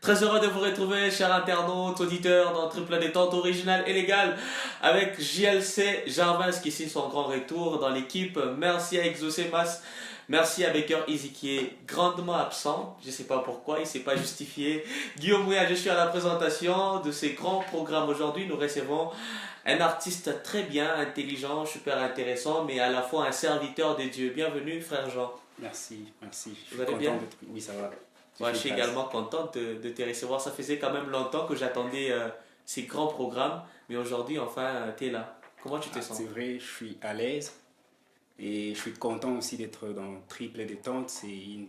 Très heureux de vous retrouver, chers internautes, auditeurs, dans Triple Détente originale et légale, avec JLC Jarvis qui signe son grand retour dans l'équipe. Merci à Exaucé Mas, merci à Baker Easy qui est grandement absent. Je ne sais pas pourquoi, il ne s'est pas justifié. Guillaume Ouéa, je suis à la présentation de ces grands programmes. Aujourd'hui, nous recevons un artiste très bien, intelligent, super intéressant, mais à la fois un serviteur de Dieu. Bienvenue, frère Jean. Merci, merci. Je Vous suis allez content bien? d'être. Oui, ça va. Tu Moi, je fais suis grâce. également contente de te recevoir. Ça faisait quand même longtemps que j'attendais ces grands programmes, mais aujourd'hui, enfin, tu es là. Comment tu te Ah, sens? c'est vrai, je suis à l'aise et je suis content aussi d'être dans Triple Détente. C'est une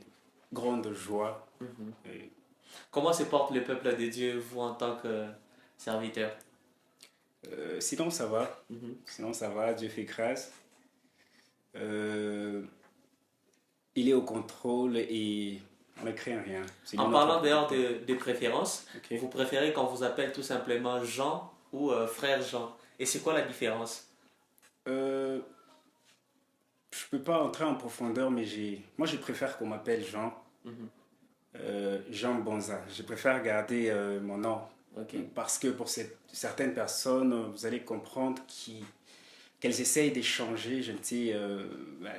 grande joie. Mhm. Et, Comment se porte le peuple de Dieu, vous, en tant que serviteur? sinon, ça va. Mhm. Sinon, ça va. Dieu fait grâce. Euh, il est au contrôle et on ne craint rien. C'est lui En notre parlant d'ailleurs protecteur. de préférence, Ok. vous préférez qu'on vous appelle tout simplement Jean ou frère Jean? Et c'est quoi la différence? Euh, je peux pas entrer en profondeur, mais moi, je préfère qu'on m'appelle Jean. Mhm. Jean Bonza. Je préfère garder mon nom. Ok. Parce que pour certaines personnes, vous allez comprendre qu'elles essayent d'échanger, je ne sais,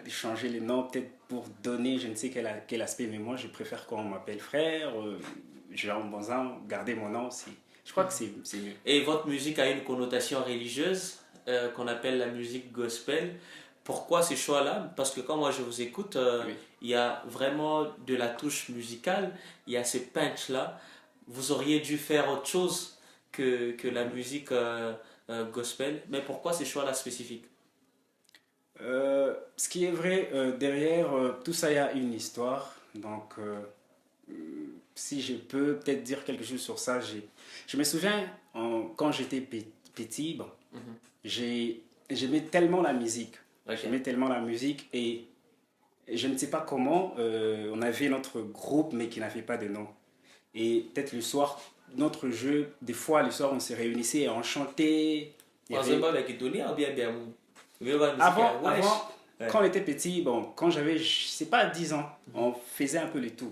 d'échanger les noms peut-être pour donner je ne sais quel aspect. Mais moi, je préfère qu'on m'appelle frère, Jean Bonza, garder mon nom aussi. Je crois que c'est mieux. Et votre musique a une connotation religieuse qu'on appelle la musique gospel. Pourquoi ces choix-là? Parce que quand moi je vous écoute, Oui. il y a vraiment de la touche musicale, il y a ce punch-là. Vous auriez dû faire autre chose que la musique gospel. Mais pourquoi ces choix-là spécifiques? Ce qui est vrai, derrière tout ça, il y a une histoire. Donc, si je peux peut-être dire quelque chose sur ça, je me souviens quand j'étais petit, bon, Mhm. j'aimais tellement la musique. Ok. J'aimais tellement la musique et je ne sais pas comment, on avait notre groupe mais qui n'avait pas de nom. Et peut-être le soir, notre jeu, des fois le soir on se réunissait et on chantait. Il y Par exemple, avait... avec Tony, ou bien bien. Vous voyez la musique, wesh. Avant, Ouais. quand on était petit, bon, quand j'avais, je sais pas, 10 ans, on faisait un peu le tout.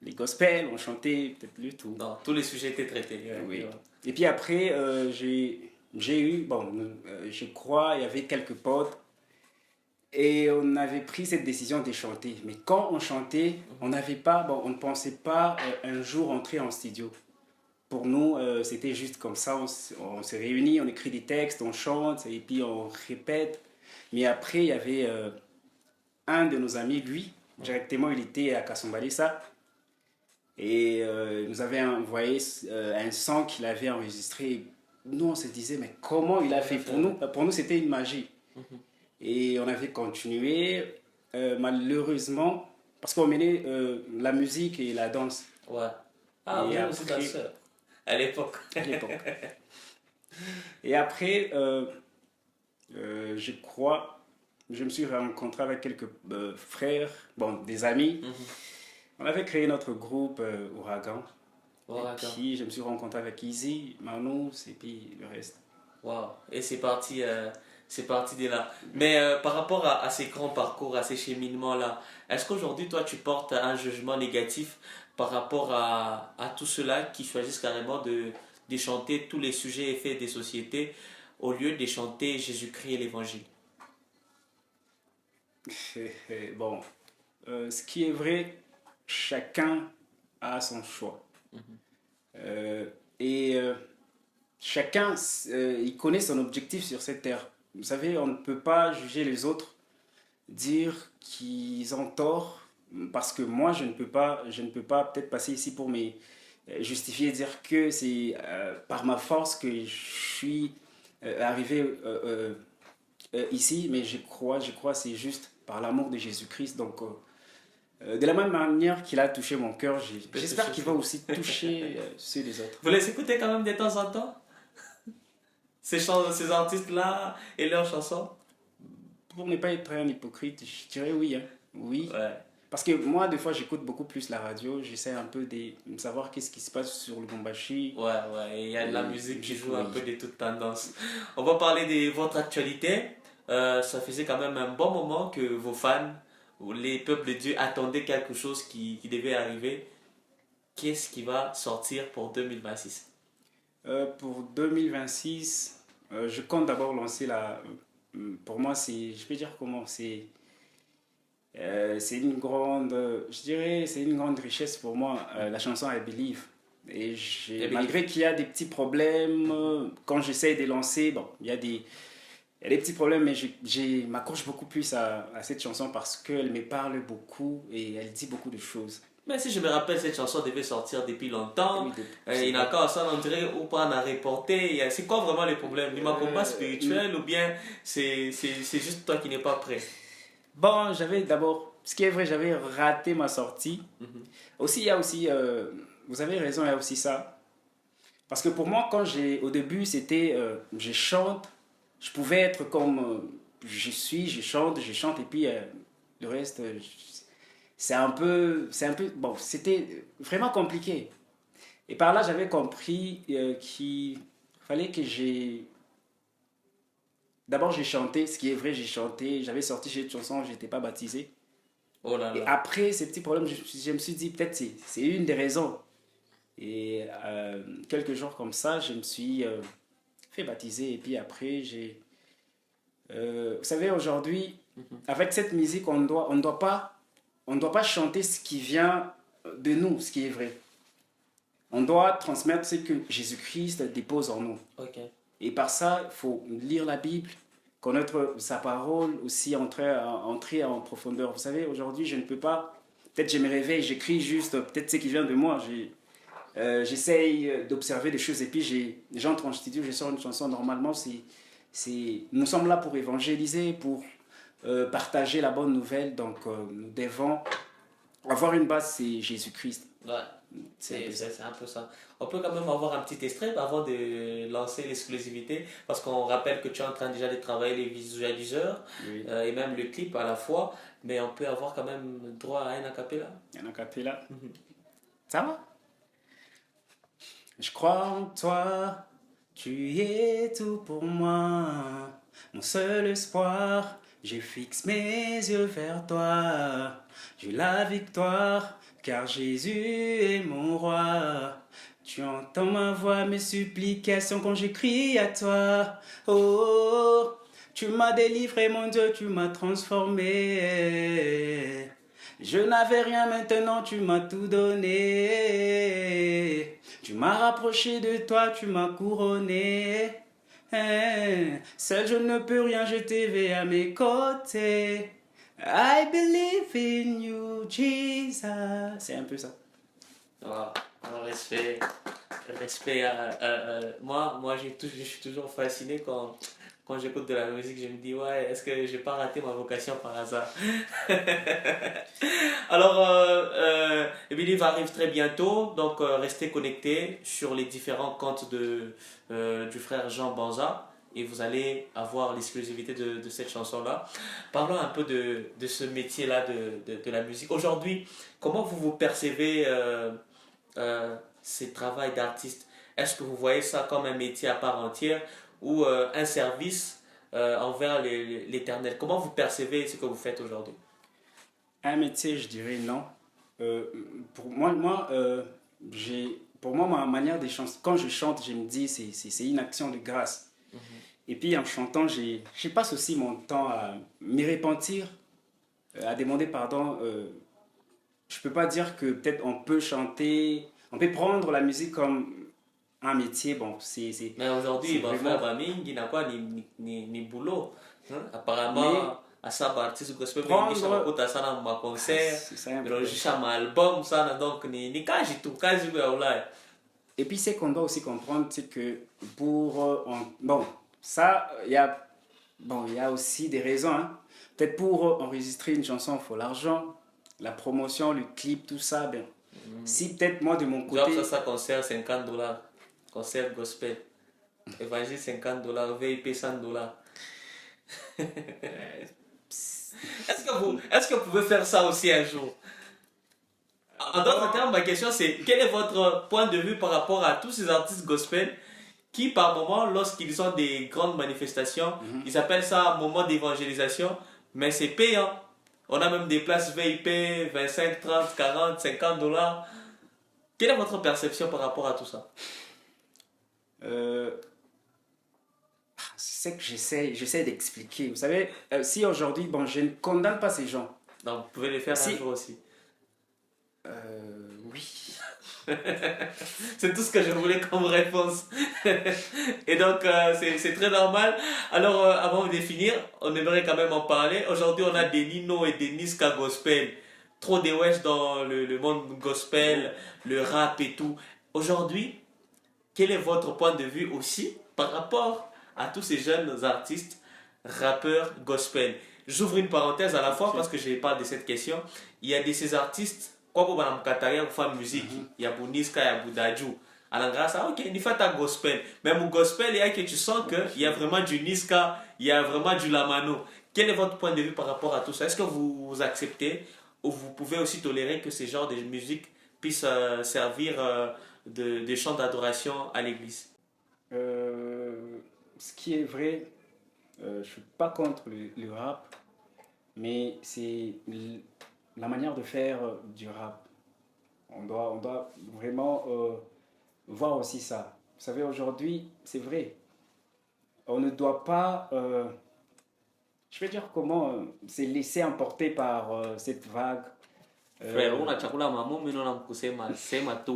Les gospels, on chantait peut-être le tout. Non, tous les sujets étaient traités. Ouais, Oui. ouais. Et puis après, j'ai eu, bon, je crois, il y avait quelques potes et on avait pris cette décision de chanter. Mais quand on chantait, on n'avait pas, bon, on ne pensait pas un jour entrer en studio. Pour nous, c'était juste comme ça, on se réunit, on écrit des textes, on chante et puis on répète. Mais après, il y avait un de nos amis, lui, directement, il était à Kasumbalesa et il nous avait envoyé un son qu'il avait enregistré. Nous, on se disait, mais comment il a fait pour nous? Pour nous, c'était une magie. Et on avait continué. Malheureusement, parce qu'on mêlait la musique et la danse. Ouais. Ah, vous Et êtes aussi après, danseur à l'époque. à l'époque. Et après, je crois, je me suis rencontré avec quelques frères, bon, des amis. On avait créé notre groupe Ouragan. Oh, Et d'accord. puis, je me suis rencontré avec Easy, Manous, et puis le reste. Wow. Et c'est parti de là. Mais par rapport à ces grands parcours, à ces cheminements-là, est-ce qu'aujourd'hui, toi, tu portes un jugement négatif par rapport à tous ceux-là qui choisissent carrément de chanter tous les sujets et faits des sociétés au lieu de chanter Jésus-Christ et l'Évangile? Bon, ce qui est vrai, chacun a son choix. Euh, et chacun, il connaît son objectif sur cette terre. Vous savez, on ne peut pas juger les autres, dire qu'ils ont tort, parce que moi, je ne peux pas peut-être passer ici pour me justifier, dire que c'est par ma force que je suis arrivé ici, mais je crois c'est juste par l'amour de Jésus-Christ. Donc, de la même manière qu'il a touché mon cœur, Peut j'espère toucher qu'il ça. va aussi toucher ceux des autres. Vous les écoutez quand même de temps en temps, ces artistes-là et leurs chansons? Pour ne pas être un hypocrite, je dirais oui. Hein. Oui. Ouais. Parce que moi, des fois, j'écoute beaucoup plus la radio. J'essaie un peu de savoir qu'est-ce qui se passe sur le Gombashi. Ouais, ouais, il y a de la musique qui joue un Oui. peu de toutes tendances. On va parler de votre actualité. Ça faisait quand même un bon moment que vos fans, ou les peuples de Dieu attendaient quelque chose qui devait arriver. qu'est-ce qui va sortir pour 2026? Pour 2026, je compte d'abord lancer la... Pour moi, c'est... Je peux dire comment? C'est une grande... je dirais, c'est une grande richesse pour moi, la chanson I Believe. Et malgré qu'il y a des petits problèmes, quand j'essaie de lancer, bon, il y a des petits problèmes, mais m'accroche beaucoup plus à cette chanson parce qu'elle me parle beaucoup et elle dit beaucoup de choses. Mais si je me rappelle, cette chanson devait sortir depuis longtemps. Oui, Il n'a qu'à s'en entrer ou pas en reporter. C'est quoi vraiment le problème? Il m'a combat spirituel ou bien c'est juste toi qui n'es pas prêt? Bon, j'avais d'abord, ce qui est vrai, j'avais raté ma sortie. Aussi, il y a aussi, vous avez raison, il y a aussi ça. Parce que pour moi, au début, c'était, je chante, je pouvais être comme je chante, et puis le reste, bon, c'était vraiment compliqué. Et par là, j'avais compris qu'il fallait que d'abord, j'ai chanté, ce qui est vrai, j'ai chanté, j'avais sorti cette chanson, je n'étais pas baptisé. Oh là Et là. après ces petits problèmes, je me suis dit, peut-être c'est une des raisons. Et quelques jours comme ça, je me suis fait baptiser. Et puis après, vous savez, aujourd'hui, avec cette musique, on doit pas chanter ce qui vient de nous, ce qui est vrai. On doit transmettre ce que Jésus-Christ dépose en nous. Ok. Et par ça, il faut lire la Bible, connaître sa parole, aussi entrer en profondeur. Vous savez, aujourd'hui, je ne peux pas... Peut-être je me réveille, j'écris juste peut-être ce qui vient de moi. J'essaye d'observer des choses et puis j'entre en studio, je sors une chanson. Normalement, nous sommes là pour évangéliser, pour partager la bonne nouvelle. Donc, nous devons avoir une base, c'est Jésus-Christ. Ouais. C'est un peu ça. On peut quand même avoir un petit extrait avant de lancer l'exclusivité, parce qu'on rappelle que tu es en train déjà de travailler les visualiseurs Oui. et même le clip à la fois, mais on peut avoir quand même droit à un acapella. Un acapella. Ça va? Je crois en toi, tu es tout pour moi, mon seul espoir. Je fixe mes yeux vers toi, j'ai la victoire, car Jésus est mon roi. Tu entends ma voix, mes supplications quand j'écris à toi. Oh, tu m'as délivré, mon Dieu, tu m'as transformé. Je n'avais rien, maintenant tu m'as tout donné. Tu m'as rapproché de toi, tu m'as couronné. Seul je ne peux rien, je t'ai vu à mes côtés. I believe in you, Jesus. C'est un peu ça. Voilà. Respect. Respect. Moi je suis toujours fasciné quand j'écoute de la musique. Je me dis, ouais, est-ce que j'ai pas raté ma vocation par hasard? Alors, Believe arrive très bientôt, donc restez connectés sur les différents comptes du frère Jean Banza et vous allez avoir l'exclusivité de cette chanson-là. Parlons un peu de ce métier-là de la musique. Aujourd'hui, comment vous percevez ce travail d'artiste? Est-ce que vous voyez ça comme un métier à part entière ou un service envers l'Éternel? Comment vous percevez ce que vous faites aujourd'hui? Un métier, je dirais non. Pour moi, pour moi, ma manière de chanter, quand je chante, je me dis c'est une action de grâce. Et puis en chantant, je passe aussi mon temps à me repentir, à demander pardon. Je peux pas dire que peut-être on peut chanter, on peut prendre la musique comme un métier. Bon, Mais aujourd'hui, c'est il vraiment... va faire il n'a pas ni boulot. Hein? Mais Apparemment, à ça, artiste gospel, prendre... il y a ça dans ma concert, C'est ça un il peu. y a un album, ça, donc, ni kaji tout, kaji là. Et puis, ce qu'on doit aussi comprendre, c'est que bon, ça, il y a aussi des raisons. Hein. Peut-être pour enregistrer une chanson, il faut l'argent, la promotion, le clip, tout ça. Ben, si peut-être moi, de mon côté... Genre, ça, concert $50. Concert gospel. Évangile $50, VIP $100. Est-ce que vous pouvez faire ça aussi un jour? En d'autres termes, ma question c'est quel est votre point de vue par rapport à tous ces artistes gospel qui, par moment, lorsqu'ils ont des grandes manifestations, ils appellent ça un moment d'évangélisation, mais c'est payant. On a même des places VIP, 25, 30, 40, $50. Quelle est votre perception par rapport à tout ça? Euh, c'est ce que j'essaie d'expliquer. Vous savez, si aujourd'hui, bon, je ne condamne pas ces gens. Donc, vous pouvez le faire un Si, jour aussi. oui. C'est tout ce que je voulais comme réponse. Et donc, c'est très normal. Alors, avant de finir, on aimerait quand même en parler. Aujourd'hui, on a des Nino et des Niska Gospel. Trop de wesh dans le monde gospel, le rap et tout. Aujourd'hui, quel est votre point de vue aussi par rapport à tous ces jeunes artistes, rappeurs gospel? J'ouvre une parenthèse à la fois parce que je parle de cette question. Il y a de ces artistes, quoi pour Madame Kataria, pour faire musique, il y a Bouniska, il y a Boudadjou. À la grâce, ah ok, il fait ta gospel. Mais mon gospel, il y a que tu sens qu'il y a vraiment du Niska, il y a vraiment du Lamano. Quel est votre point de vue par rapport à tout ça? Est-ce que vous acceptez ou vous pouvez aussi tolérer que ces genres de musique puissent servir de chant d'adoration à l'église? Ce qui est vrai, je ne suis pas contre le rap, mais c'est la manière de faire du rap. On doit vraiment voir aussi ça. Vous savez, aujourd'hui, c'est vrai, on ne doit pas, je vais dire comment, se laisser emporter par cette vague. Frère, una chakula mamu mino na kusema sema tu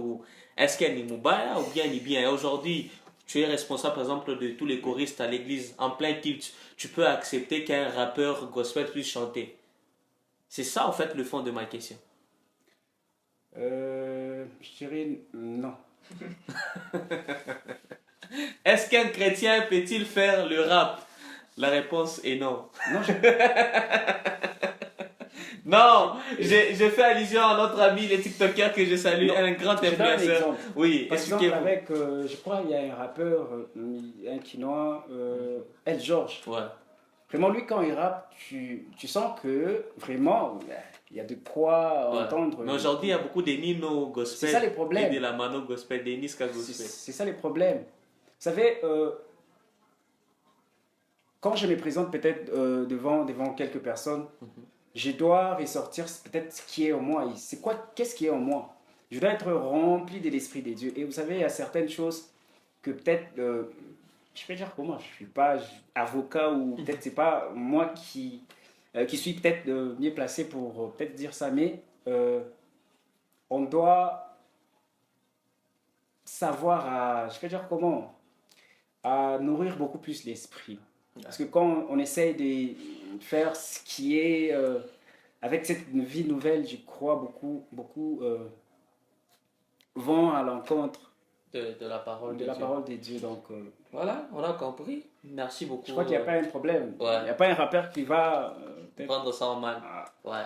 est-ce qu'elle est mubaya ou bien ni bien. Et aujourd'hui, tu es responsable par exemple de tous les choristes à l'église en plein culte. Tu peux accepter qu'un rappeur gospel puisse chanter. C'est ça en fait le fond de ma question. Je dirais non. Est-ce qu'un chrétien peut-il faire le rap? La réponse est non. Non, Non, j'ai fait allusion à notre ami les TikTokers que je salue, non. un grand Je donne un influenceur. exemple. Oui, Par exemple, expliquez-vous. avec, je crois, il y a un rappeur, un Quinois, El George. Ouais. Vraiment, lui, quand il rappe, tu sens que vraiment, il y a de quoi Ouais. entendre. Mais aujourd'hui, il y a beaucoup de Nino gospel C'est ça les problèmes. et de la Mano gospel, des Niska gospel. C'est ça les problèmes. Vous savez, quand je me présente peut-être devant quelques personnes, je dois ressortir peut-être ce qui est en moi. C'est quoi, qu'est-ce qui est en moi? Je dois être rempli de l'Esprit de Dieu. Et vous savez, il y a certaines choses que peut-être, je vais dire comment, je ne suis pas avocat ou peut-être c'est pas moi qui suis peut-être mieux placé pour peut-être dire ça, mais on doit savoir, je vais dire comment, à nourrir beaucoup plus l'esprit. Parce que quand on essaye de faire ce qui est, avec cette vie nouvelle, je crois beaucoup vont à l'encontre De la parole de de la Dieu. parole de Dieu. Donc, Voilà, on a compris. Merci beaucoup. je crois qu'il n'y a pas un problème. Ouais. Il n'y a pas un rappeur qui va peut-être. Prendre ça en main. Ah, Ouais.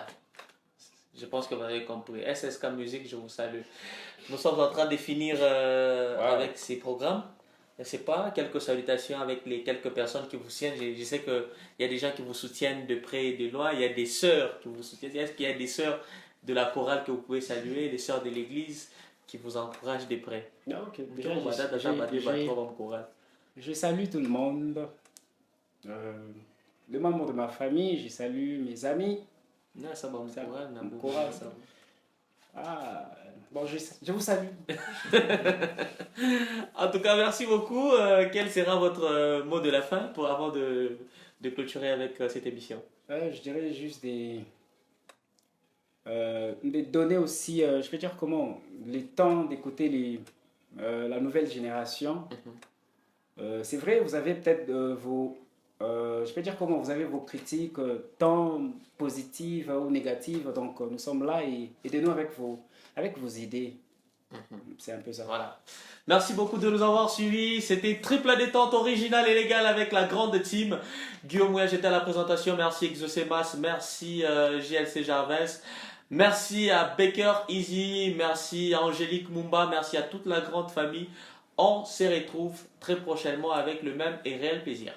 Je pense que vous avez compris. SSK Musique, je vous salue. Nous sommes en train de finir avec ces programmes. Je ne sais pas, quelques salutations avec les quelques personnes qui vous soutiennent. Je sais qu'il y a des gens qui vous soutiennent de près et de loin. Il y a des sœurs qui vous soutiennent. Est-ce qu'il y a des sœurs de la chorale que vous pouvez saluer, des sœurs de l'église qui vous encouragent de près? ah, ok. Déjà, je salue tout le monde. Les membres de ma famille, je salue mes amis. Courage. Ah, bon, je vous salue. En tout cas, merci beaucoup. Quel sera votre mot de la fin pour avant de clôturer avec cette émission? Je dirais juste de donner aussi, je vais dire comment, le temps d'écouter la nouvelle génération. C'est vrai, vous avez peut-être je vais dire comment, vous avez vos critiques, tant positives ou négatives. Donc, nous sommes là et aidez-nous avec vos idées. C'est un peu ça. Voilà. Merci beaucoup de nous avoir suivis. C'était Triple Détente original et légal avec la grande team. Guillaume Ouya, j'étais à la présentation. Merci Exosemas. Merci JLC Jarvis. Merci à Baker Easy. Merci à Angélique Mumba. Merci à toute la grande famille. On se retrouve très prochainement avec le même et réel plaisir.